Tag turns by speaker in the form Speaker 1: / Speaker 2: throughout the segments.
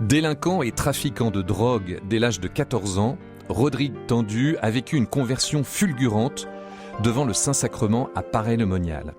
Speaker 1: Délinquant et trafiquant de drogue dès l'âge de 14 ans, Rodrigue Tendu a vécu une conversion fulgurante devant le Saint-Sacrement à Paray-le-Monial.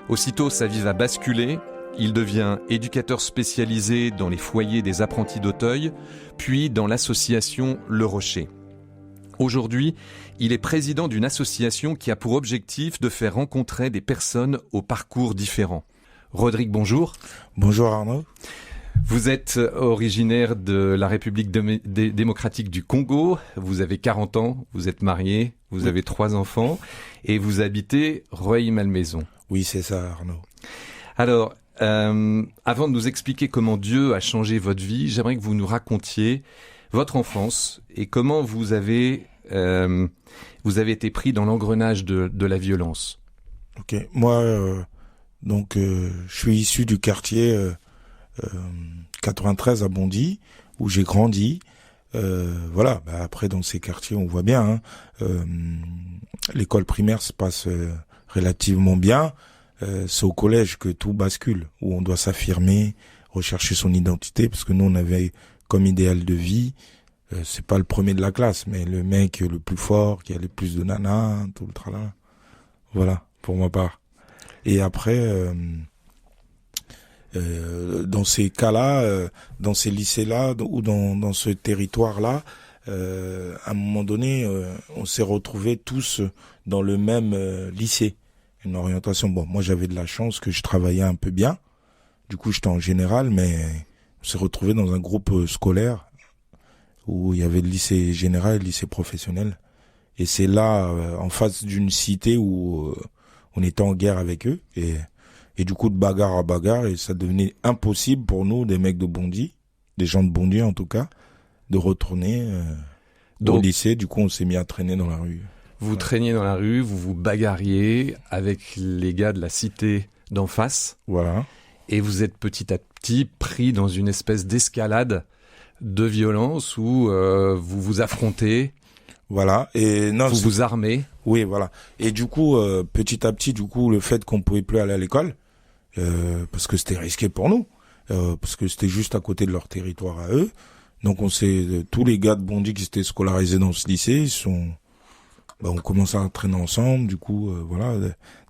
Speaker 1: Aussitôt, sa vie va basculer. Il devient éducateur spécialisé dans les foyers des apprentis d'Auteuil, puis dans l'association Le Rocher. Aujourd'hui, il est président d'une association qui a pour objectif de faire rencontrer des personnes aux parcours différents. Rodrigue, bonjour.
Speaker 2: Bonjour Arnaud.
Speaker 1: Vous êtes originaire de la République démocratique du Congo, vous avez 40 ans, vous êtes marié, vous avez 3 enfants et vous habitez Rueil-Malmaison.
Speaker 2: Oui, c'est ça Arnaud.
Speaker 1: Alors, avant de nous expliquer comment Dieu a changé votre vie, j'aimerais que vous nous racontiez votre enfance et comment vous avez été pris dans l'engrenage de la violence.
Speaker 2: Ok, moi, je suis issu du quartier 93 à Bondy, où j'ai grandi. Après dans ces quartiers, on voit bien, l'école primaire se passe relativement bien. C'est au collège que tout bascule, où on doit s'affirmer, rechercher son identité, parce que nous on avait comme idéal de vie, c'est pas le premier de la classe, mais le mec le plus fort, qui a le plus de nanas, tout le tralala. Voilà, pour ma part. Et après, dans ces cas-là, dans ces lycées-là, ou dans ce territoire-là, à un moment donné, on s'est retrouvés tous dans le même lycée. Une orientation. Bon, moi j'avais de la chance que je travaillais un peu bien. Du coup, j'étais en général, mais on s'est retrouvés dans un groupe scolaire où il y avait le lycée général et le lycée professionnel. Et c'est là, en face d'une cité où on était en guerre avec eux. Et du coup, de bagarre à bagarre, et ça devenait impossible pour nous, des mecs de Bondy, des gens de Bondy en tout cas, de retourner au lycée. Du coup, on s'est mis à traîner dans la rue.
Speaker 1: Vous traîniez dans la rue, vous vous bagarriez avec les gars de la cité d'en face.
Speaker 2: Voilà.
Speaker 1: Et vous êtes petit à petit pris dans une espèce d'escalade de violence où vous vous affrontez.
Speaker 2: Voilà. Et non,
Speaker 1: vous armez.
Speaker 2: Oui, voilà. Et du coup, petit à petit, le fait qu'on pouvait plus aller à l'école, parce que c'était risqué pour nous, parce que c'était juste à côté de leur territoire à eux. Donc tous les gars de Bondy qui étaient scolarisés dans ce lycée, on commençait à traîner ensemble. Du coup,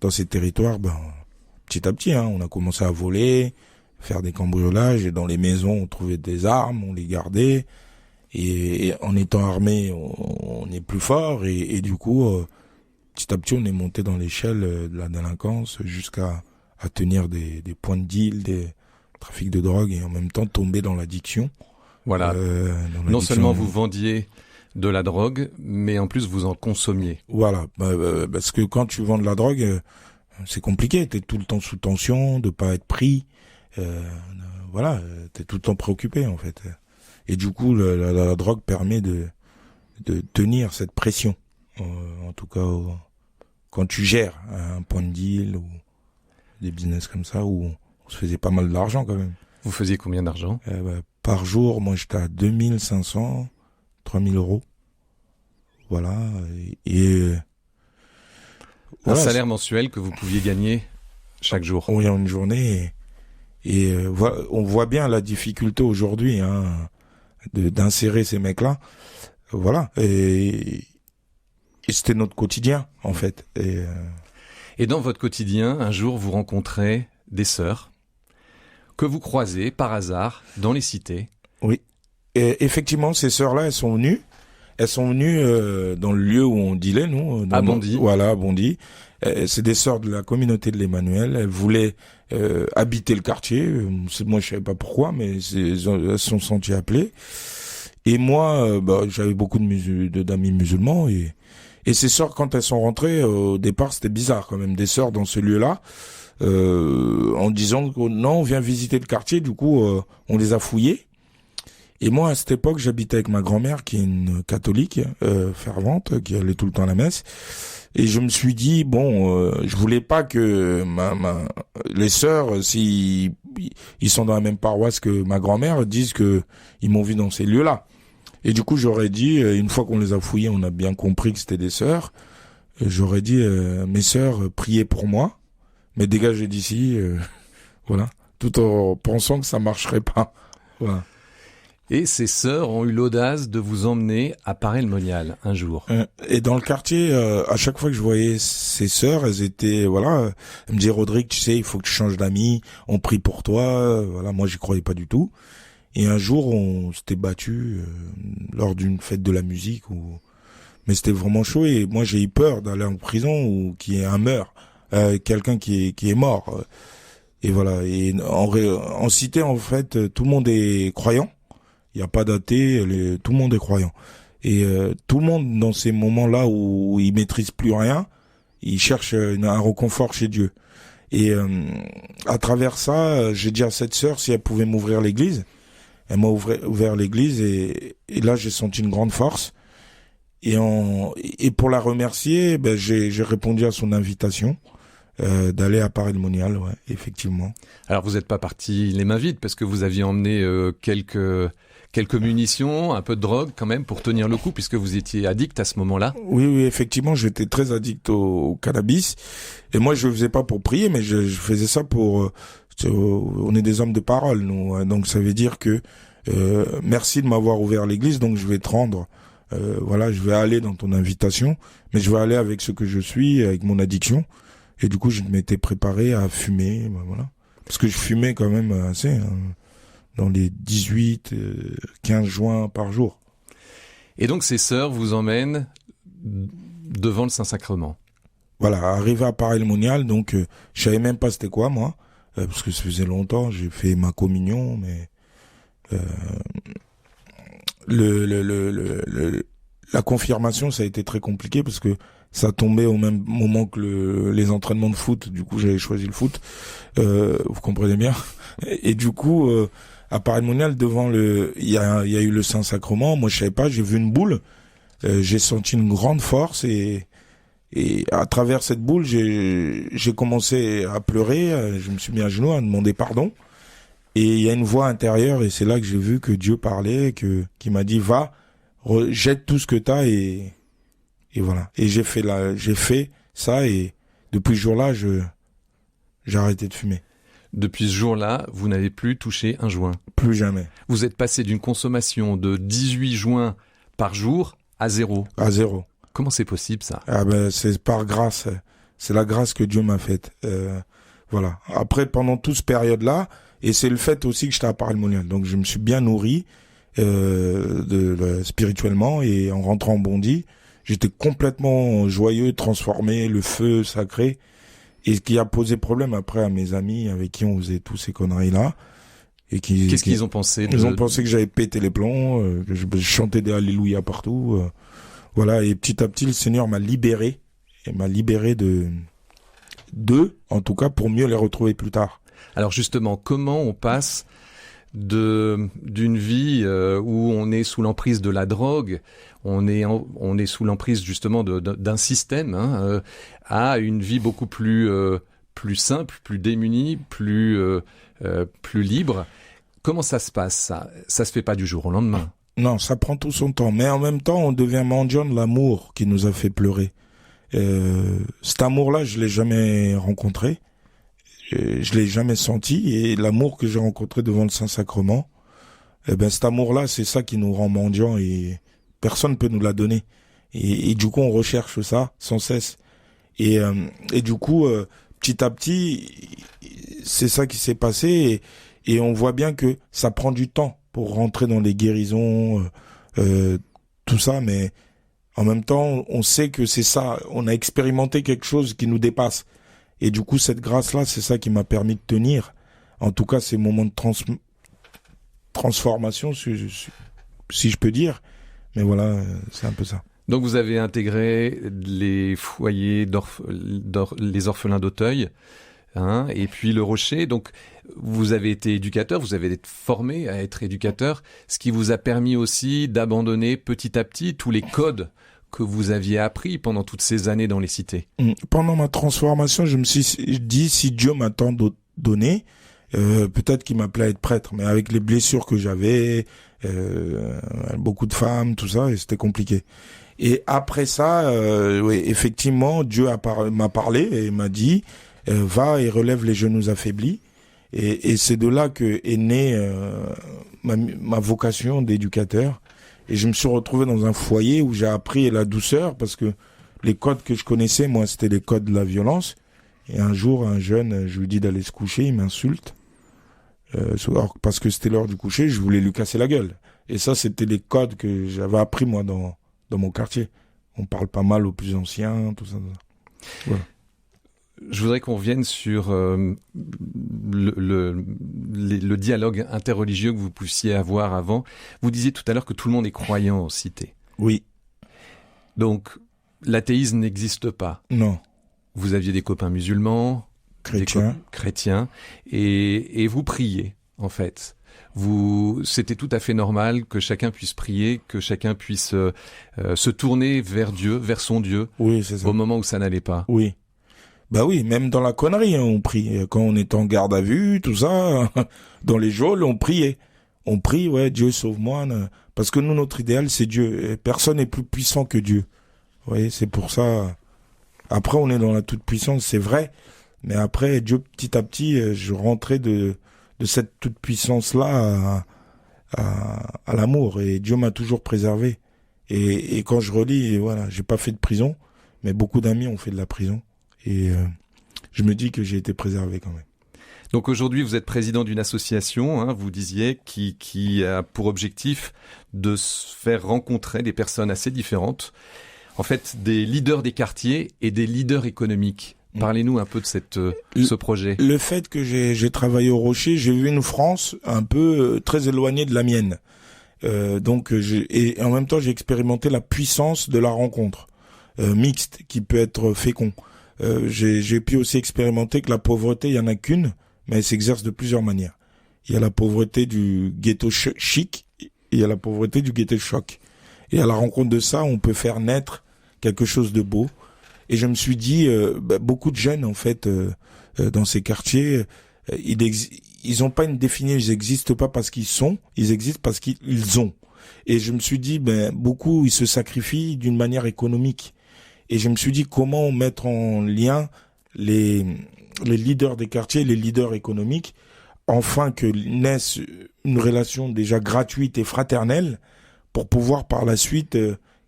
Speaker 2: dans ces territoires, petit à petit, on a commencé à voler, faire des cambriolages. Et dans les maisons, on trouvait des armes, on les gardait. Et en étant armé, on est plus fort. Et du coup, petit à petit, on est monté dans l'échelle de la délinquance jusqu'à tenir des points de deal, des trafics de drogue et en même temps tomber dans l'addiction.
Speaker 1: Voilà. Non seulement vous vendiez de la drogue, mais en plus vous en consommiez.
Speaker 2: Voilà, parce que quand tu vends de la drogue, c'est compliqué. T'es tout le temps sous tension, de pas être pris. T'es tout le temps préoccupé en fait. Et du coup, la drogue permet de tenir cette pression. En tout cas, quand tu gères un point de deal ou des business comme ça, où on se faisait pas mal d'argent quand même.
Speaker 1: Vous faisiez combien d'argent
Speaker 2: par jour? Moi, j'étais à 2500, 3000 euros. Voilà.
Speaker 1: Un salaire mensuel que vous pouviez gagner chaque jour.
Speaker 2: Oui, en une journée. Et on voit bien la difficulté aujourd'hui d'insérer ces mecs-là. Voilà. Et c'était notre quotidien, en fait.
Speaker 1: Et dans votre quotidien, un jour, vous rencontrez des sœurs que vous croisez par hasard dans les cités.
Speaker 2: Oui. Et effectivement, ces sœurs-là, elles sont venues dans le lieu où on dealait, nous.
Speaker 1: À Bondy.
Speaker 2: Voilà, à Bondy. C'est des sœurs de la communauté de l'Emmanuel. Elles voulaient habiter le quartier. Moi, je savais pas pourquoi, mais elles se sont senties appelées. Et moi, j'avais beaucoup d'amis musulmans. Et ces sœurs, quand elles sont rentrées, au départ, c'était bizarre quand même. Des sœurs dans ce lieu-là, en disant que non, on vient visiter le quartier. Du coup, on les a fouillées. Et moi, à cette époque, j'habitais avec ma grand-mère, qui est une catholique fervente, qui allait tout le temps à la messe. Et je me suis dit, je voulais pas que les sœurs, si ils sont dans la même paroisse que ma grand-mère, disent que ils m'ont vu dans ces lieux-là. Et du coup, j'aurais dit, une fois qu'on les a fouillées, on a bien compris que c'était des sœurs. J'aurais dit, mes sœurs, priez pour moi, mais dégagez d'ici, voilà, tout en pensant que ça marcherait pas. Voilà.
Speaker 1: Et ces sœurs ont eu l'audace de vous emmener à Paray-le-Monial un jour.
Speaker 2: Et dans le quartier, à chaque fois que je voyais ces sœurs, elles étaient, voilà, elles me disaient, Rodrigue, tu sais, il faut que tu changes d'amis, on prie pour toi, voilà, moi j'y croyais pas du tout. Et un jour, on s'était battu lors d'une fête de la musique, mais c'était vraiment chaud, et moi j'ai eu peur d'aller en prison ou qu'il y ait un meurtre, quelqu'un qui est mort. Et voilà, et en cité, en fait, tout le monde est croyant. Il n'y a pas d'athée, tout le monde est croyant. Et tout le monde, dans ces moments-là où il maîtrise plus rien, il cherche un réconfort chez Dieu. Et à travers ça, j'ai dit à cette sœur si elle pouvait m'ouvrir l'église. Elle m'a ouvert l'église, et là j'ai senti une grande force. Et pour la remercier, ben j'ai répondu à son invitation d'aller à Paray-le-Monial, ouais, effectivement.
Speaker 1: Alors vous n'êtes pas parti les mains vides, parce que vous aviez emmené quelques munitions, un peu de drogue quand même pour tenir le coup, puisque vous étiez addict à ce moment-là.
Speaker 2: Oui, effectivement, j'étais très addict au cannabis. Et moi, je le faisais pas pour prier, mais je faisais ça pour... on est des hommes de parole, nous. Hein, donc ça veut dire que merci de m'avoir ouvert l'église, donc je vais te rendre. Voilà, je vais aller dans ton invitation, mais je vais aller avec ce que je suis, avec mon addiction. Et du coup, je m'étais préparé à fumer, voilà. Parce que je fumais quand même assez... Hein, dans les 18, 15 joints par jour.
Speaker 1: Et donc ces sœurs vous emmènent devant le Saint-Sacrement.
Speaker 2: Voilà, arrivé à Paray-le-Monial, donc je savais même pas c'était quoi moi, parce que ça faisait longtemps, j'ai fait ma communion, mais la confirmation ça a été très compliqué parce que ça tombait au même moment que les entraînements de foot, du coup j'avais choisi le foot, vous comprenez bien, et du coup... à Paray-le-Monial, devant il y a eu le Saint-Sacrement. Moi, je savais pas, j'ai vu une boule. J'ai senti une grande force et à travers cette boule, j'ai commencé à pleurer. Je me suis mis à genoux à demander pardon. Et il y a une voix intérieure et c'est là que j'ai vu que Dieu parlait, qui m'a dit va, jette tout ce que t'as et voilà. Et j'ai fait ça et depuis ce jour-là, j'ai arrêté de fumer.
Speaker 1: Depuis ce jour-là, vous n'avez plus touché un joint.
Speaker 2: Plus jamais.
Speaker 1: Vous êtes passé d'une consommation de 18 joints par jour à 0.
Speaker 2: À 0.
Speaker 1: Comment c'est possible, ça?
Speaker 2: Ah ben, c'est par grâce. C'est la grâce que Dieu m'a faite. Voilà. Après, pendant toute cette période-là, et c'est le fait aussi que j'étais à Paray-le-Monial. Donc, je me suis bien nourri spirituellement, et en rentrant en Bondy, j'étais complètement joyeux, transformé, le feu sacré. Et ce qui a posé problème après à mes amis avec qui on faisait tous ces conneries-là.
Speaker 1: Qu'est-ce qu'ils ont pensé?
Speaker 2: Ils ont pensé que j'avais pété les plombs, que je chantais des alléluia partout. Voilà, et petit à petit, le Seigneur m'a libéré. Et m'a libéré d'eux, en tout cas, pour mieux les retrouver plus tard.
Speaker 1: Alors justement, comment on passe d'une vie où on est sous l'emprise de la drogue, on est sous l'emprise justement d'un système, à une vie beaucoup plus simple, plus démunie, plus libre. Comment ça se passe, ça? Ça se fait pas du jour au lendemain.
Speaker 2: Non, ça prend tout son temps. Mais en même temps, on devient mendiant de l'amour qui nous a fait pleurer. Cet amour-là, je l'ai jamais rencontré. Je l'ai jamais senti, et l'amour que j'ai rencontré devant le Saint-Sacrement, cet amour-là, c'est ça qui nous rend mendiants, et personne peut nous la donner. Et du coup, on recherche ça sans cesse. Et du coup, petit à petit, c'est ça qui s'est passé, et on voit bien que ça prend du temps pour rentrer dans les guérisons, tout ça, mais en même temps, on sait que c'est ça. On a expérimenté quelque chose qui nous dépasse. Et du coup, cette grâce-là, c'est ça qui m'a permis de tenir. En tout cas, ces moments de transformation, si je peux dire. Mais voilà, c'est un peu ça.
Speaker 1: Donc vous avez intégré les foyers les orphelins d'Auteuil, et puis le Rocher. Donc vous avez été éducateur, vous avez été formé à être éducateur, ce qui vous a permis aussi d'abandonner petit à petit tous les codes que vous aviez appris pendant toutes ces années dans les cités.
Speaker 2: Pendant ma transformation, je me suis dit, si Dieu m'a tant donné, peut-être qu'il m'appelait à être prêtre, mais avec les blessures que j'avais, beaucoup de femmes, tout ça, et c'était compliqué. Et après ça, oui, effectivement, Dieu m'a parlé et m'a dit, va et relève les genoux affaiblis. Et c'est de là que est née ma vocation d'éducateur. Et je me suis retrouvé dans un foyer où j'ai appris la douceur, parce que les codes que je connaissais, moi, c'était les codes de la violence. Et un jour, un jeune, je lui dis d'aller se coucher, il m'insulte. Parce que c'était l'heure du coucher, je voulais lui casser la gueule. Et ça, c'était les codes que j'avais appris, moi, dans mon quartier. On parle pas mal aux plus anciens, tout ça. Voilà.
Speaker 1: Je voudrais qu'on revienne sur le dialogue interreligieux que vous pouviez avoir avant. Vous disiez tout à l'heure que tout le monde est croyant en cité.
Speaker 2: Oui.
Speaker 1: Donc, l'athéisme n'existe pas.
Speaker 2: Non.
Speaker 1: Vous aviez des copains musulmans, chrétiens, et vous priez, en fait. C'était tout à fait normal que chacun puisse prier, que chacun puisse se tourner vers Dieu, vers son Dieu,
Speaker 2: oui, c'est ça.
Speaker 1: Au moment où ça n'allait pas.
Speaker 2: Oui. Bah oui, même dans la connerie, hein, on prie. Quand on est en garde à vue, tout ça, dans les geôles, on priait. On prie, ouais, Dieu sauve-moi. Parce que nous, notre idéal, c'est Dieu. Personne n'est plus puissant que Dieu. Vous voyez, c'est pour ça. Après, on est dans la toute-puissance, c'est vrai. Mais après, Dieu, petit à petit, je rentrais de cette toute-puissance-là à l'amour. Et Dieu m'a toujours préservé. Et quand je relis, voilà, j'ai pas fait de prison, mais beaucoup d'amis ont fait de la prison. Et je me dis que j'ai été préservé quand même.
Speaker 1: Donc aujourd'hui, vous êtes président d'une association, hein, vous disiez, qui a pour objectif de se faire rencontrer des personnes assez différentes. En fait, des leaders des quartiers et des leaders économiques. Parlez-nous un peu de ce projet.
Speaker 2: Le fait que j'ai travaillé au Rocher, j'ai vu une France un peu très éloignée de la mienne. Et en même temps, j'ai expérimenté la puissance de la rencontre mixte qui peut être fécond. J'ai pu aussi expérimenter que la pauvreté, il y en a qu'une, mais elle s'exerce de plusieurs manières. Il y a la pauvreté du ghetto chic, et il y a la pauvreté du ghetto choc. Et à la rencontre de ça, on peut faire naître quelque chose de beau. Et je me suis dit, beaucoup de jeunes, en fait, dans ces quartiers, ils ont pas une définition, ils existent pas parce qu'ils sont, ils existent parce qu'ils ont. Et je me suis dit, beaucoup, ils se sacrifient d'une manière économique. Et je me suis dit, comment mettre en lien les leaders des quartiers, les leaders économiques, afin que naisse une relation déjà gratuite et fraternelle, pour pouvoir par la suite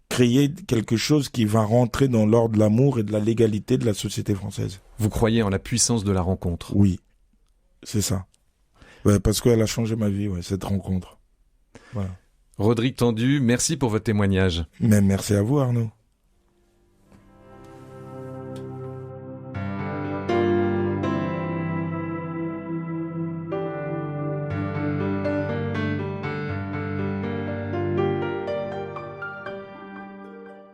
Speaker 2: créer quelque chose qui va rentrer dans l'ordre de l'amour et de la légalité de la société française.
Speaker 1: Vous croyez en la puissance de la rencontre?
Speaker 2: Oui, c'est ça. Ouais, parce qu'elle a changé ma vie, ouais, cette rencontre. Voilà.
Speaker 1: Rodrigue Tendu, merci pour votre témoignage.
Speaker 2: Mais merci à vous, Arnaud.